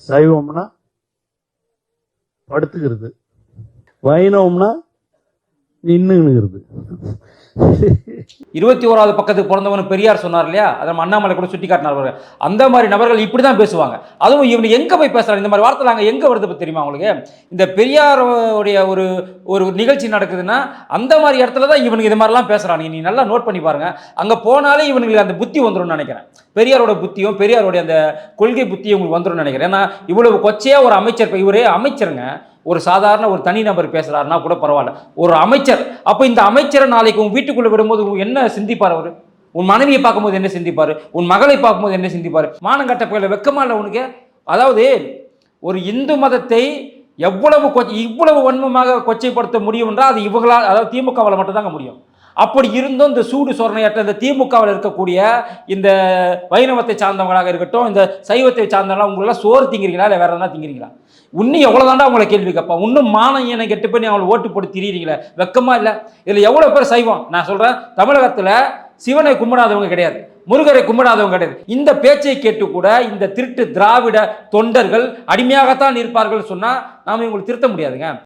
சைவம்னா படுத்துக்கிறது, வைணவம்னா நின்னுங்கிறது. 21வது பக்கத்துக்கு பிறந்தவன் பெரியார் சொன்னார் இல்லையா, அதை அண்ணாமலை கூட சுட்டி காட்டினார். அந்த மாதிரி நபர்கள் இப்படி தான் பேசுவாங்க. அதுவும் இவங்க எங்க போய் பேசுறாங்க, இந்த மாதிரி வார்த்தை நாங்கள் எங்க வருது தெரியுமா உங்களுக்கு? இந்த பெரியாருடைய ஒரு ஒரு நிகழ்ச்சி நடக்குதுன்னா அந்த மாதிரி இடத்துல தான் இவனுக்கு இது மாதிரிலாம் பேசுறாங்க. நீ நல்லா நோட் பண்ணி பாருங்க. அங்க போனாலே இவனுக்கு அந்த புத்தி வந்துடும் நினைக்கிறேன். பெரியாரோட புத்தியும் பெரியாரோட அந்த கொள்கை புத்தியும் உங்களுக்கு வந்துடும் நினைக்கிறேன். ஏன்னா இவ்வளவு கொச்சையா ஒரு அமைச்சர், இவரே அமைச்சருங்க, ஒரு சாதாரண ஒரு தனிநபர் பேசுறாருன்னா கூட பரவாயில்ல, ஒரு அமைச்சர். அப்ப இந்த அமைச்சரை நாளைக்கு உன் வீட்டுக்குள்ள விடும்போது என்ன சிந்திப்பார் அவரு? உன் மனைவியை பார்க்கும்போது என்ன சிந்திப்பாரு? உன் மகளை பார்க்கும்போது என்ன சிந்திப்பாரு? மானங்கட்ட பயில வெக்கமா இல்லை உனக்கு? அதாவது ஒரு இந்து மதத்தை இவ்வளவு வன்மமாக கொச்சைப்படுத்த முடியும் என்றால் அது இவங்களால், அதாவது திமுகவால் மட்டும்தாங்க முடியும். அப்படி இருந்தும் இந்த சூடு சொரணையற்ற இந்த திமுகவில் இருக்கக்கூடிய இந்த வைணவத்தை சார்ந்தவங்களாக இருக்கட்டும், இந்த சைவத்தை சார்ந்தவங்களாம் உங்களெல்லாம் சோறு திங்கிறீங்களா இல்லை வேற எதனா திங்கிறீங்களா? இன்னும் எவ்வளோதாண்டா அவங்களை கேள்வி கேட்பா? இன்னும் மானம் என்னை கெட்டு பண்ணி அவங்களை ஓட்டு போட்டு திரியிறீங்களே, வெக்கமா இல்லை? இதில் எவ்வளோ பேர் சைவம்? நான் சொல்கிறேன், தமிழகத்தில் சிவனை கும்பிடாதவங்க கிடையாது, முருகரை கும்பிடாதவங்க கிடையாது. இந்த பேச்சை கேட்டு கூட இந்த திருட்டு திராவிட தொண்டர்கள் அடிமையாகத்தான் இருப்பார்கள் சொன்னால் நாம் இவங்களை திருத்த முடியாதுங்க.